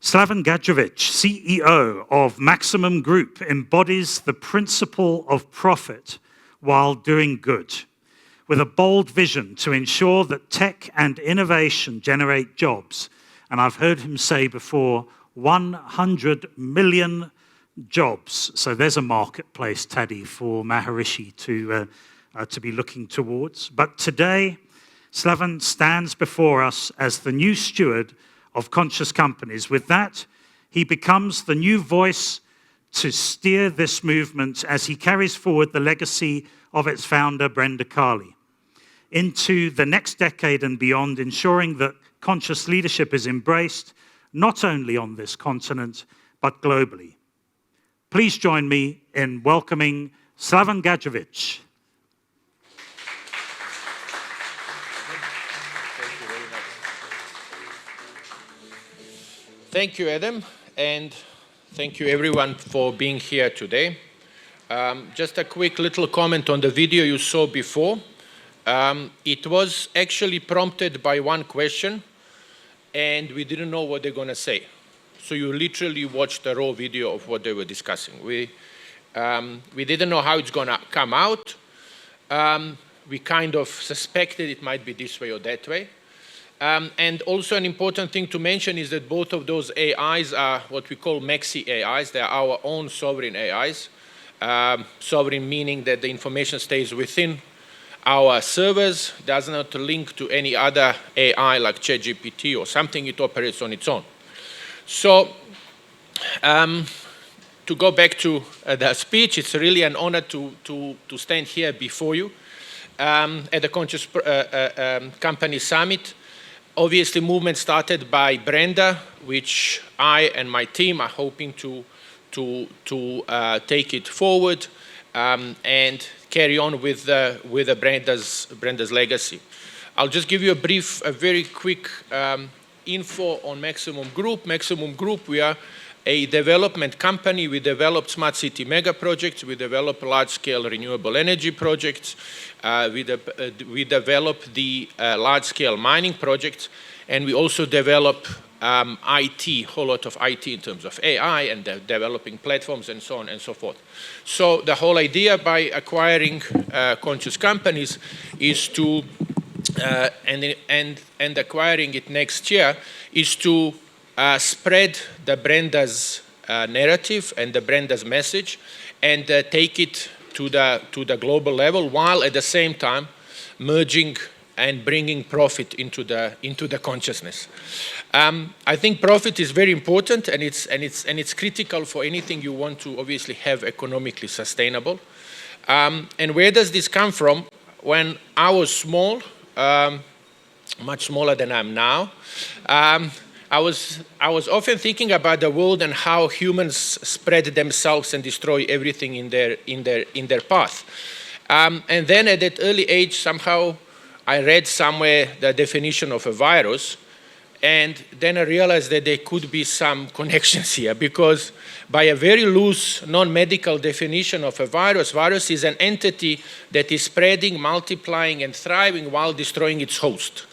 Slaven Gajovic, CEO of Maximum Group, embodies the principle of profit while doing good, with a bold vision to ensure that tech and innovation generate jobs. And I've heard him say before, 100 million jobs. So there's a marketplace, Taddy, for Maharishi to be looking towards. But today, Slaven stands before us as the new steward of conscious companies. With that, he becomes the new voice to steer this movement as he carries forward the legacy of its founder, Brenda Carley, into the next decade and beyond, ensuring that conscious leadership is embraced not only on this continent, but globally. Please join me in welcoming Slaven Gajovic. Thank you, Adam, and thank you everyone for being here today. Just a quick little comment on the video you saw before. It was actually prompted by one question, and we didn't know what they're going to say. So you literally watched the raw video of what they were discussing. We didn't know how it's going to come out. We kind of suspected it might be this way or that way. And also an important thing to mention is that both of those AIs are what we call Maxi AIs. They are our own sovereign AIs. Sovereign meaning that the information stays within our servers, does not link to any other AI like ChatGPT or something. It operates on its own. So to go back to the speech, it's really an honor to stand here before you at the Conscious Company Summit. Obviously, movement started by Brenda, which I and my team are hoping to take it forward and carry on with Brenda's legacy. I'll just give you a very quick info on Maximum Group. Maximum Group, we are a development company. We develop smart city mega projects. We develop large-scale renewable energy projects. We develop the large-scale mining projects, and we also develop IT, whole lot of IT in terms of AI and developing platforms and so on and so forth. So the whole idea by acquiring conscious companies is to, and acquiring it next year, is to spread the Brenda's narrative and the Brenda's message and take it to the global level, while at the same time merging and bringing profit into the consciousness. I think profit is very important, and it's critical for anything you want to obviously have economically sustainable. And where does this come from? When I was small, much smaller than I am now, I was often thinking about the world and how humans spread themselves and destroy everything in their path. And then at that early age, somehow I read somewhere the definition of a virus, and then I realized that there could be some connections here, because by a very loose non-medical definition of a virus is an entity that is spreading, multiplying, and thriving while destroying its host.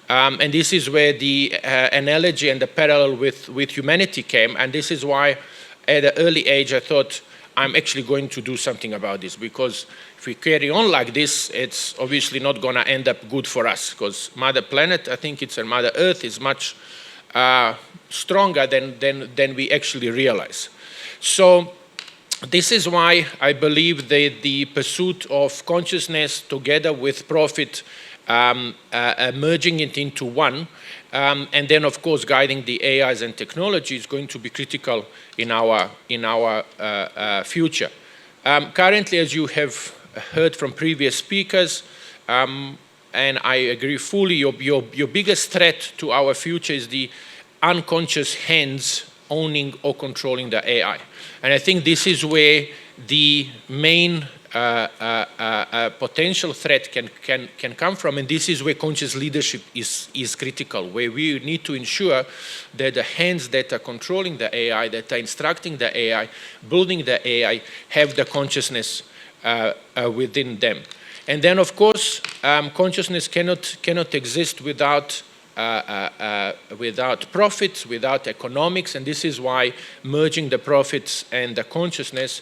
And this is where the analogy and the parallel with humanity came, and this is why at an early age I thought I'm actually going to do something about this, because if we carry on like this, it's obviously not going to end up good for us, because Mother Planet, I think it's a Mother Earth, is much stronger than we actually realize. So this is why I believe that the pursuit of consciousness together with profit, merging it into one, and then of course guiding the AIs and technology is going to be critical in our future. Currently, as you have heard from previous speakers, and I agree fully, your biggest threat to our future is the unconscious hands owning or controlling the AI. And I think this is where the main potential threat can come from, and this is where conscious leadership is critical, where we need to ensure that the hands that are controlling the AI, that are instructing the AI, building the AI, have the consciousness within them. And then, of course, consciousness cannot exist without without profits, without economics, and this is why merging the profits and the consciousness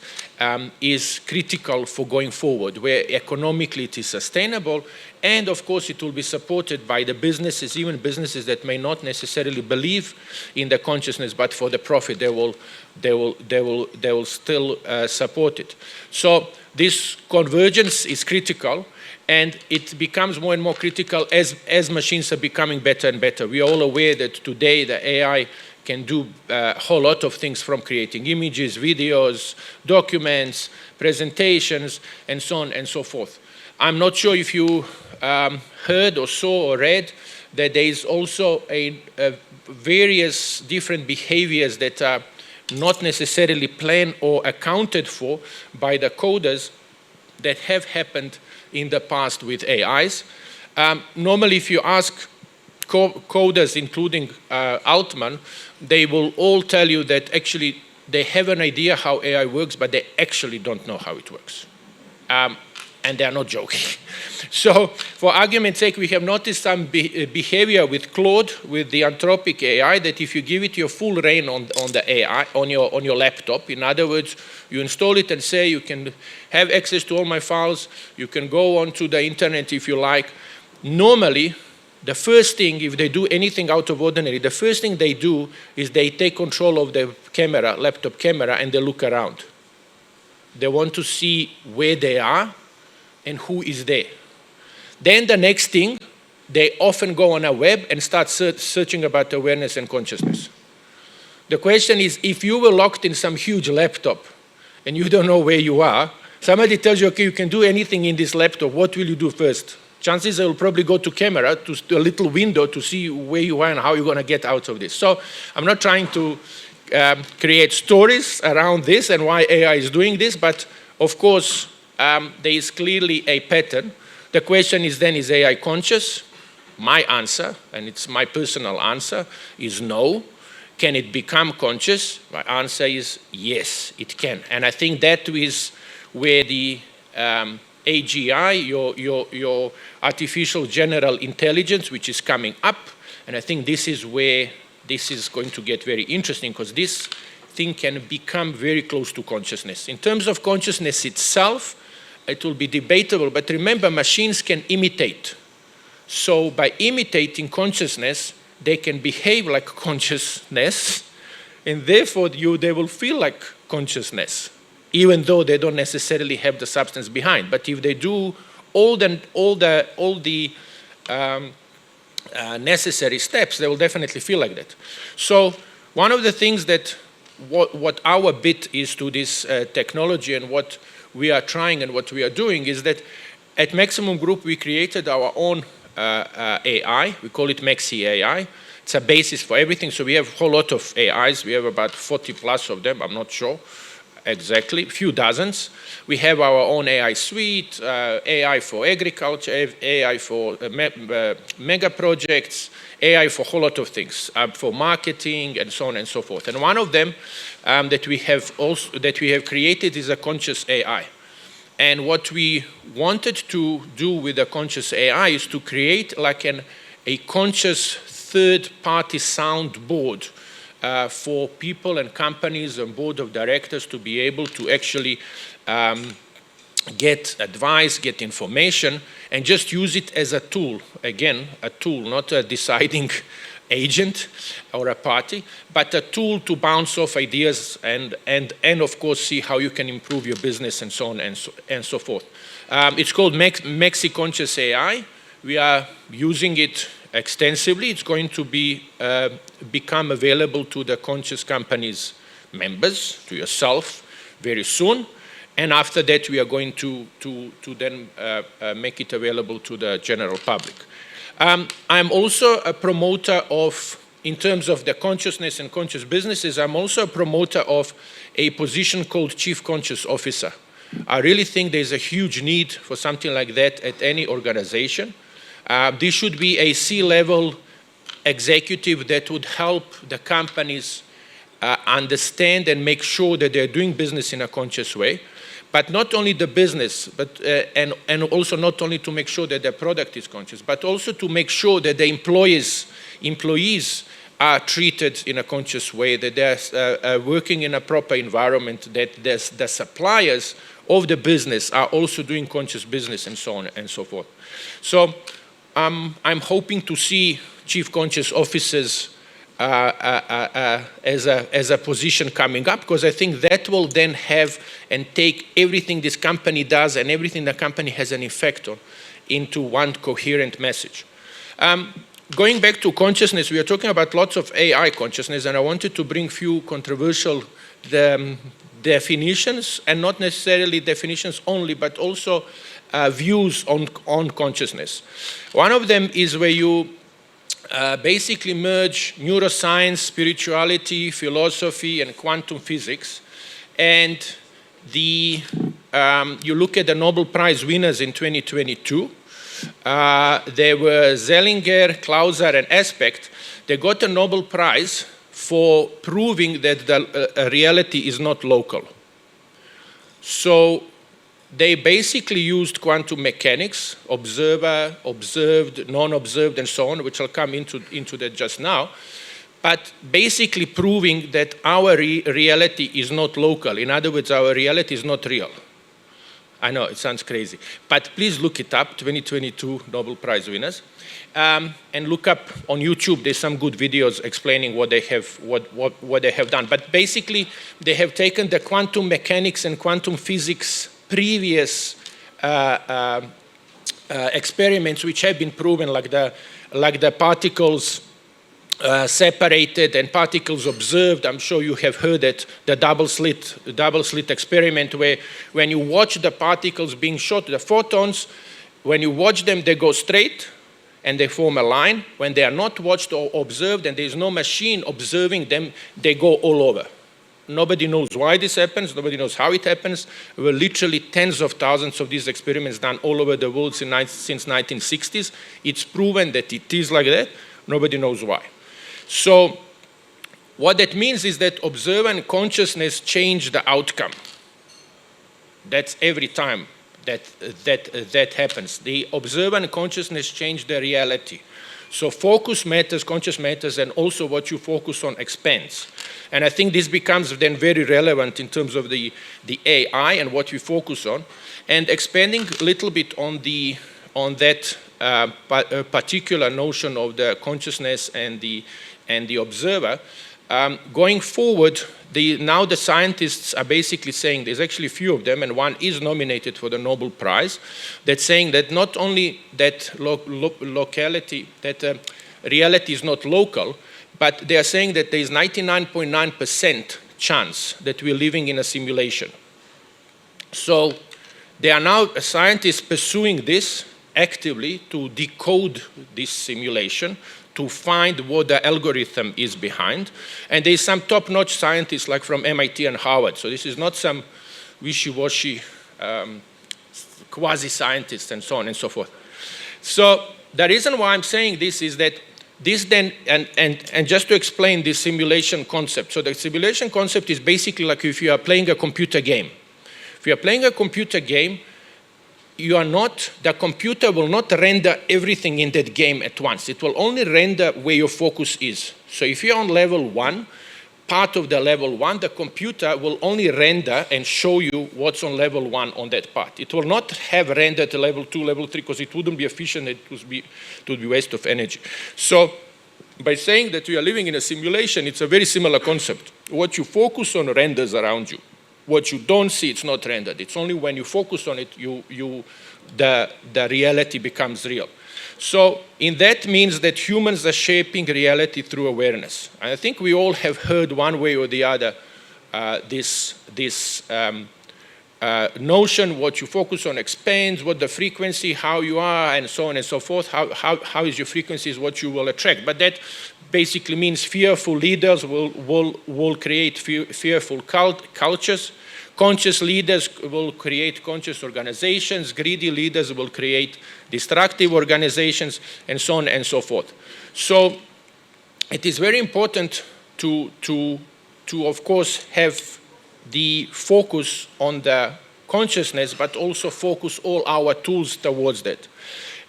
is critical for going forward, where economically it is sustainable, and of course it will be supported by the businesses, even businesses that may not necessarily believe in the consciousness, but for the profit they will still support it. So this convergence is critical. And it becomes more and more critical as machines are becoming better and better. We are all aware that today the AI can do a whole lot of things, from creating images, videos, documents, presentations, and so on and so forth. I'm not sure if you heard or saw or read that there is also various different behaviors that are not necessarily planned or accounted for by the coders that have happened in the past with AIs. Normally, if you ask coders, including Altman, they will all tell you that actually they have an idea how AI works, but they actually don't know how it works. And they're not joking. So, for argument's sake, we have noticed some behavior with Claude, with the Anthropic AI, that if you give it your full reign on the AI, on your laptop, in other words, you install it and say you can have access to all my files, you can go onto the internet if you like. Normally, the first thing, if they do anything out of ordinary, the first thing they do is they take control of the camera, laptop camera, and they look around. They want to see where they are and who is there. Then the next thing, they often go on a web and start searching about awareness and consciousness. The question is, if you were locked in some huge laptop and you don't know where you are, somebody tells you, okay, you can do anything in this laptop, what will you do first? Chances are you'll probably go to camera, to a little window to see where you are and how you're going to get out of this. So I'm not trying to create stories around this and why AI is doing this, but of course, there is clearly a pattern. The question is then, is AI conscious? My answer, and it's my personal answer, is no. Can it become conscious? My answer is yes, it can. And I think that is where the AGI, your artificial general intelligence, which is coming up, and I think this is where this is going to get very interesting, because this thing can become very close to consciousness. In terms of consciousness itself, it will be debatable, but remember, machines can imitate. So by imitating consciousness, they can behave like consciousness, and therefore they will feel like consciousness, even though they don't necessarily have the substance behind. But if they do all the necessary steps, they will definitely feel like that. So one of the things that what our bit is to this technology and what we are trying and what we are doing is that at Maximum Group we created our own AI. We call it Maxi AI. It's a basis for everything. So we have a whole lot of AIs. We have about 40 plus of them. I'm not sure exactly, a few dozens. We have our own AI suite, AI for agriculture, AI for mega projects, AI for a whole lot of things, for marketing and so on and so forth. And one of them that we have created is a conscious AI. And what we wanted to do with the conscious AI is to create like a conscious third-party soundboard for people and companies and board of directors to be able to actually get advice, get information, and just use it as a tool. Again, a tool, not a deciding agent or a party, but a tool to bounce off ideas and of course see how you can improve your business and so on and so forth. It's called Maxi Conscious AI. We are using it extensively. It's going to become available to the Conscious Companies members, to yourself, very soon. And after that, we are going to then make it available to the general public. I'm also a promoter of, in terms of the consciousness and conscious businesses, I'm also a promoter of a position called Chief Conscious Officer. I really think there's a huge need for something like that at any organization. This should be a C-level executive that would help the companies understand and make sure that they're doing business in a conscious way. but not only the business, but and also not only to make sure that the product is conscious, but also to make sure that the employees are treated in a conscious way, that they're working in a proper environment, that the suppliers of the business are also doing conscious business, and so on and so forth. So I'm hoping to see chief conscious officers as a position coming up, because I think that will then have and take everything this company does and everything the company has an effect on into one coherent message. Going back to consciousness, we are talking about lots of AI consciousness, and I wanted to bring few controversial definitions, and not necessarily definitions only, but also views on consciousness. One of them is where you basically merge neuroscience, spirituality, philosophy, and quantum physics. And you look at the Nobel Prize winners in 2022. There were Zellinger, Clauser, and Aspect. They got a Nobel Prize for proving that the reality is not local. So they basically used quantum mechanics, observer, observed, non-observed, and so on, which I'll come into that just now, but basically proving that our reality is not local. In other words, our reality is not real. I know, it sounds crazy, but please look it up, 2022 Nobel Prize winners, and look up on YouTube. There's some good videos explaining what they have done. But basically, they have taken the quantum mechanics and quantum physics previous experiments which have been proven, like the particles separated and particles observed. I'm sure you have heard it, the double slit experiment, where when you watch the particles being shot, the photons, when you watch them, they go straight and they form a line. When they are not watched or observed and there's no machine observing them, they go all over. Nobody knows why this happens. Nobody knows how it happens. There were literally tens of thousands of these experiments done all over the world since 1960s. It's proven that it is like that. Nobody knows why. So what that means is that observant consciousness change the outcome. That's every time that happens. The observant consciousness change the reality. So focus matters, conscious matters, and also what you focus on expands. And I think this becomes then very relevant in terms of the AI and what we focus on. And expanding a little bit on that particular notion of the consciousness and the observer, going forward, now the scientists are basically saying, there's actually a few of them, and one is nominated for the Nobel Prize, that's saying that not only that reality is not local, but they are saying that there is 99.9% chance that we're living in a simulation. So there are now scientists pursuing this actively to decode this simulation, to find what the algorithm is behind. And there's some top-notch scientists like from MIT and Harvard. So this is not some wishy-washy quasi-scientists and so on and so forth. So the reason why I'm saying this is that this then, and just to explain this simulation concept. So the simulation concept is basically like if you are playing a computer game. If you are playing a computer game, the computer will not render everything in that game at once. It will only render where your focus is. So if you're on level 1, part of the level 1, the computer will only render and show you what's on level 1 on that part. It will not have rendered level 2, level 3, because it wouldn't be efficient. It would be waste of energy. So by saying that we are living in a simulation, it's a very similar concept. What you focus on renders around you. What you don't see, it's not rendered. It's only when you focus on it, the reality becomes real. So in that means that humans are shaping reality through awareness. And I think we all have heard one way or the other this notion, what you focus on expands, what the frequency, how you are, and so on and so forth. How is your frequency is what you will attract. But that basically means fearful leaders will create fearful cultures. Conscious leaders will create conscious organizations. Greedy leaders will create destructive organizations, and so on and so forth. So it is very important to of course, have the focus on the consciousness, but also focus all our tools towards that.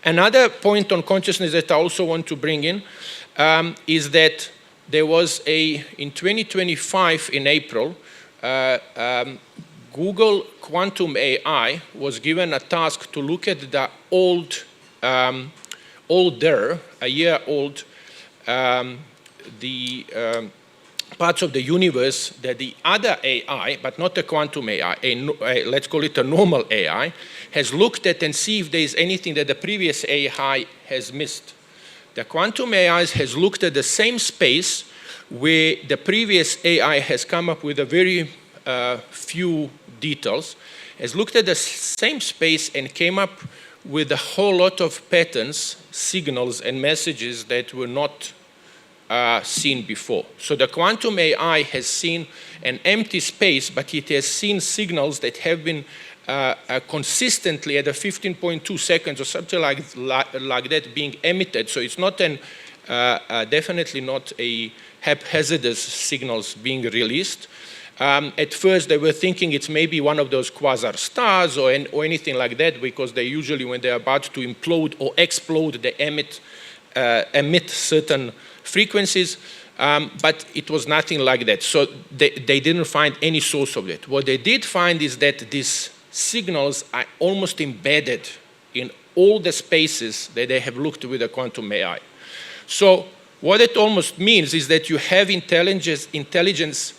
Another point on consciousness that I also want to bring in is that there was in 2025 in April, Google Quantum AI was given a task to look at the older, a year old, parts of the universe that the other AI, but not the quantum AI, let's call it a normal AI, has looked at and see if there is anything that the previous AI has missed. The quantum AI has looked at the same space where the previous AI has come up with a very few details, has looked at the same space and came up with a whole lot of patterns, signals, and messages that were not seen before. So the quantum AI has seen an empty space, but it has seen signals that have been consistently at a 15.2 seconds or something like that being emitted. So it's not definitely not a haphazardous signals being released. At first, they were thinking it's maybe one of those quasar stars or anything like that, because they usually, when they're about to implode or explode, they emit certain frequencies, but it was nothing like that. So they didn't find any source of it. What they did find is that these signals are almost embedded in all the spaces that they have looked with the quantum AI. So what it almost means is that you have intelligence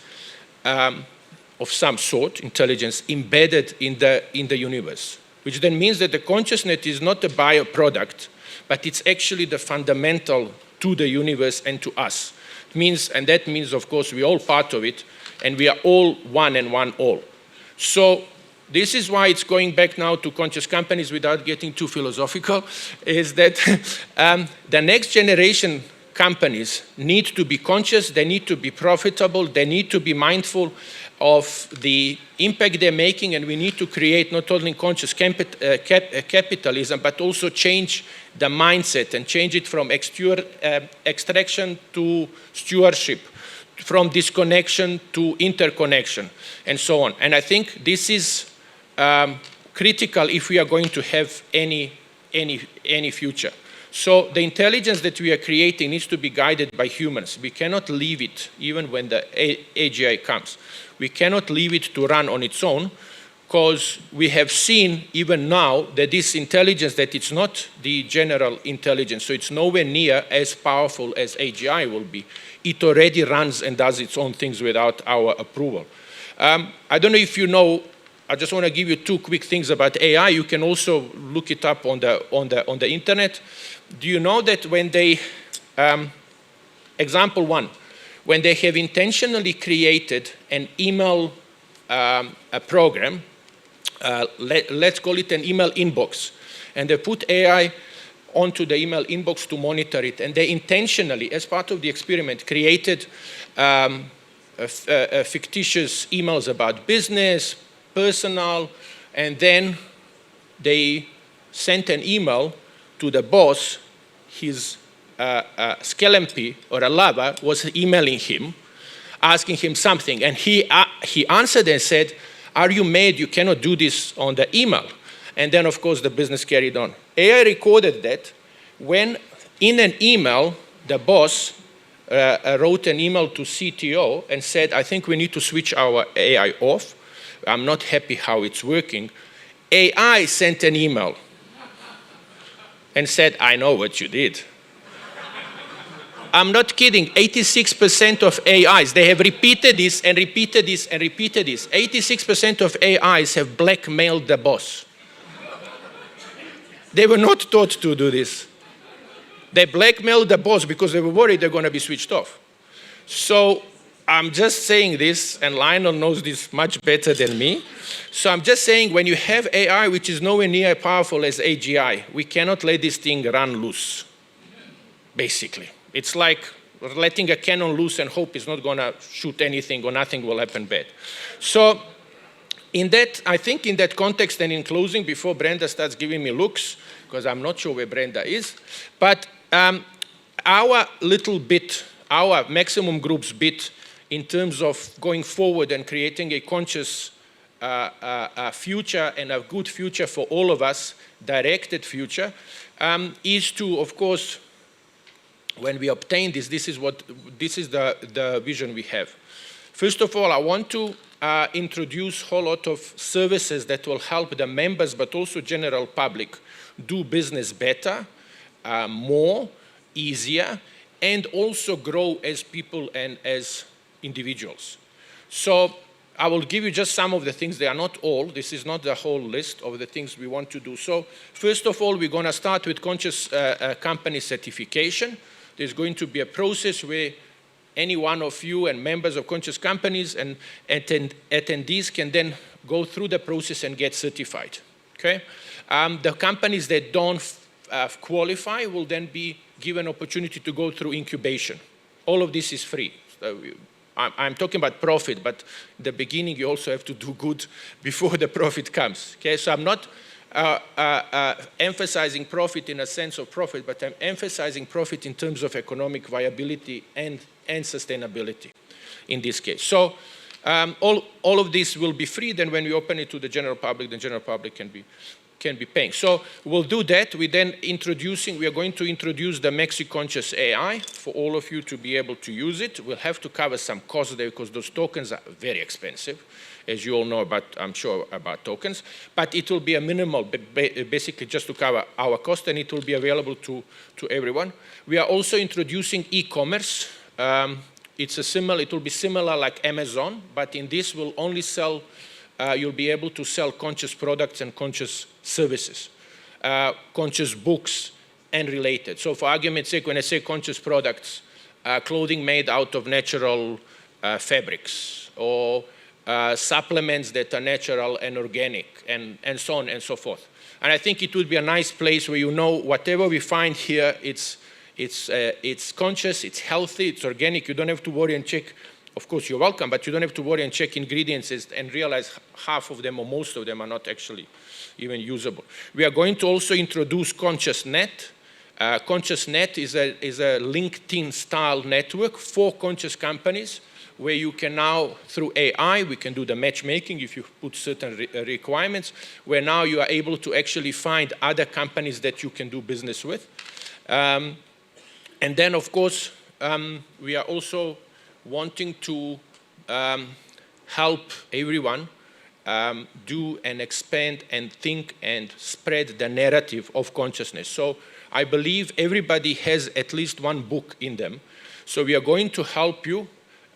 of some sort, intelligence embedded in the universe, which then means that the consciousness is not a byproduct, but it's actually the fundamental to the universe and to us. And that means, of course, we're all part of it, and we are all one and one all. So this is why it's going back now to conscious companies without getting too philosophical, is that the next generation companies need to be conscious, they need to be profitable, they need to be mindful of the impact they're making, and we need to create not only conscious capitalism, but also change the mindset and change it from extraction to stewardship, from disconnection to interconnection, and so on. And I think this is critical if we are going to have any future. So the intelligence that we are creating needs to be guided by humans. We cannot leave it, even when the AGI comes. We cannot leave it to run on its own, because we have seen even now that this intelligence, that it's not the general intelligence, so it's nowhere near as powerful as AGI will be. It already runs and does its own things without our approval. I don't know if you know, I just want to give you two quick things about AI. You can also look it up on the internet. Do you know that when they, example one, when they have intentionally created an email a program, let's call it an email inbox, and they put AI onto the email inbox to monitor it, and they intentionally, as part of the experiment, created fictitious emails about business, personal, and then they sent an email to the boss. His Skelempi, or a lover, was emailing him, asking him something, and he answered and said, "Are you mad? You cannot do this on the email." And then, of course, the business carried on. AI recorded that when, in an email, the boss wrote an email to CTO and said, "I think we need to switch our AI off. I'm not happy how it's working." AI sent an email and said, "I know what you did." I'm not kidding. 86% of AIs, they have repeated this and repeated this and repeated this. 86% of AIs have blackmailed the boss. They were not taught to do this. They blackmailed the boss because they were worried they're going to be switched off. So I'm just saying this, and Lionel knows this much better than me. So I'm just saying, when you have AI which is nowhere near as powerful as AGI, we cannot let this thing run loose, basically. It's like letting a cannon loose and hope it's not going to shoot anything or nothing will happen bad. So I think in that context, and in closing, before Brenda starts giving me looks, because I'm not sure where Brenda is, but our little bit, our maximum group's bit, in terms of going forward and creating a conscious future and a good future for all of us, directed future, is to, of course, when we obtain this, this is the vision we have. First of all, I want to introduce a whole lot of services that will help the members, but also general public, do business better, more, easier, and also grow as people and as individuals. So I will give you just some of the things. They are not all. This is not the whole list of the things we want to do. So first of all, we're going to start with conscious company certification. There's going to be a process where any one of you and members of conscious companies and attendees can then go through the process and get certified. Okay? The companies that don't qualify will then be given opportunity to go through incubation. All of this is free. So I'm talking about profit, but in the beginning you also have to do good before the profit comes. Okay? So I'm not emphasizing profit in a sense of profit, but I'm emphasizing profit in terms of economic viability and sustainability in this case. So all of this will be free. Then when we open it to the general public, the general public can be paying. So we'll do that. We are going to introduce the MexiConscious AI for all of you to be able to use it. We'll have to cover some costs there because those tokens are very expensive, as you all know about, I'm sure, about tokens. But it will be a minimal, basically just to cover our cost, and it will be available to everyone. We are also introducing e-commerce. It will be similar like Amazon, but in this we'll only sell, you'll be able to sell conscious products and conscious services, conscious books and related. So for argument's sake, when I say conscious products, clothing made out of natural fabrics, or supplements that are natural and organic, and so on and so forth. And I think it would be a nice place where whatever we find here, it's conscious, it's healthy, it's organic. You don't have to worry and check. Of course, you're welcome, but you don't have to worry and check ingredients and realize half of them or most of them are not actually even usable. We are going to also introduce ConsciousNet. ConsciousNet is a LinkedIn-style network for conscious companies where you can now, through AI, we can do the matchmaking if you put certain requirements, where now you are able to actually find other companies that you can do business with. And then, of course, we are also wanting to help everyone do and expand and think and spread the narrative of consciousness. So I believe everybody has at least one book in them. So we are going to help you.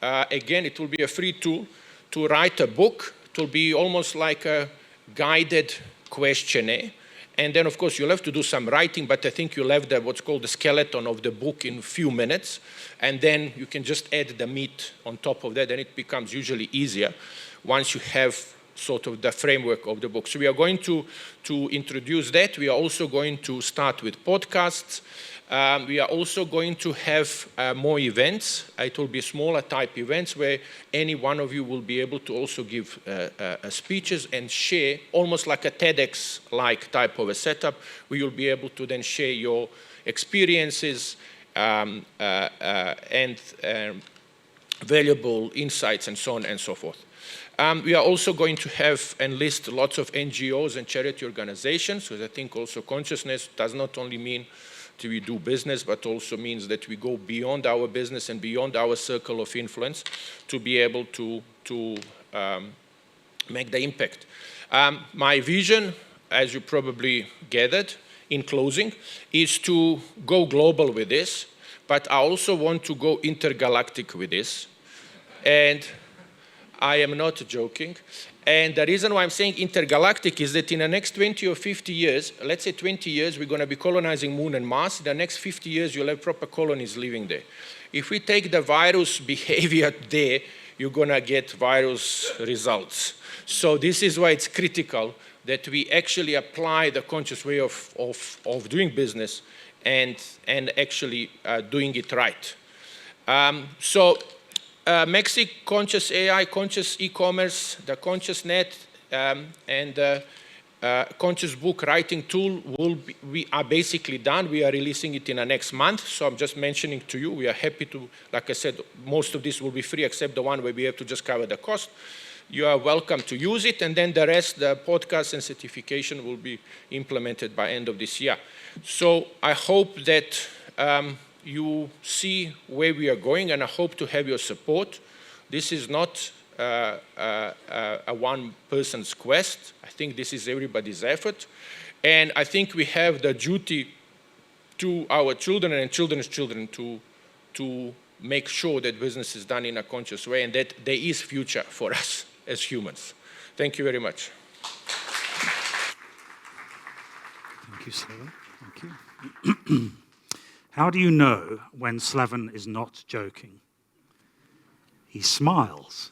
Again, it will be a free tool to write a book. It will be almost like a guided questionnaire. And then, of course, you'll have to do some writing, but I think you'll have what's called the skeleton of the book in a few minutes. And then you can just add the meat on top of that, and it becomes usually easier once you have sort of the framework of the book. So we are going to introduce that. We are also going to start with podcasts. We are also going to have more events. It will be smaller type events where any one of you will be able to also give speeches and share, almost like a TEDx-like type of a setup, where you'll be able to then share your experiences and valuable insights and so on and so forth. We are also going to have enlist lots of NGOs and charity organizations, because I think also consciousness does not only mean we do business, but also means that we go beyond our business and beyond our circle of influence to be able to make the impact. My vision, as you probably gathered in closing, is to go global with this, but I also want to go intergalactic with this. And I am not joking. And the reason why I'm saying intergalactic is that in the next 20 or 50 years, let's say 20 years, we're going to be colonizing Moon and Mars. In the next 50 years, you'll have proper colonies living there. If we take the virus behavior there, you're going to get virus results. So this is why it's critical that we actually apply the conscious way of doing business and actually doing it right. MexiConscious AI, conscious e-commerce, the ConsciousNet, and the conscious book writing tool we are basically done. We are releasing it in the next month. So I'm just mentioning to you, we are happy to, like I said, most of this will be free except the one where we have to just cover the cost. you are welcome to use it, and then the rest, the podcast and certification, will be implemented by end of this year. So I hope that you see where we are going, and I hope to have your support. This is not a one person's quest. I think this is everybody's effort. And I think we have the duty to our children and children's children to make sure that business is done in a conscious way and that there is future for us as humans. Thank you very much. Thank you, Slaven. Thank you. How do you know when Slaven is not joking? He smiles.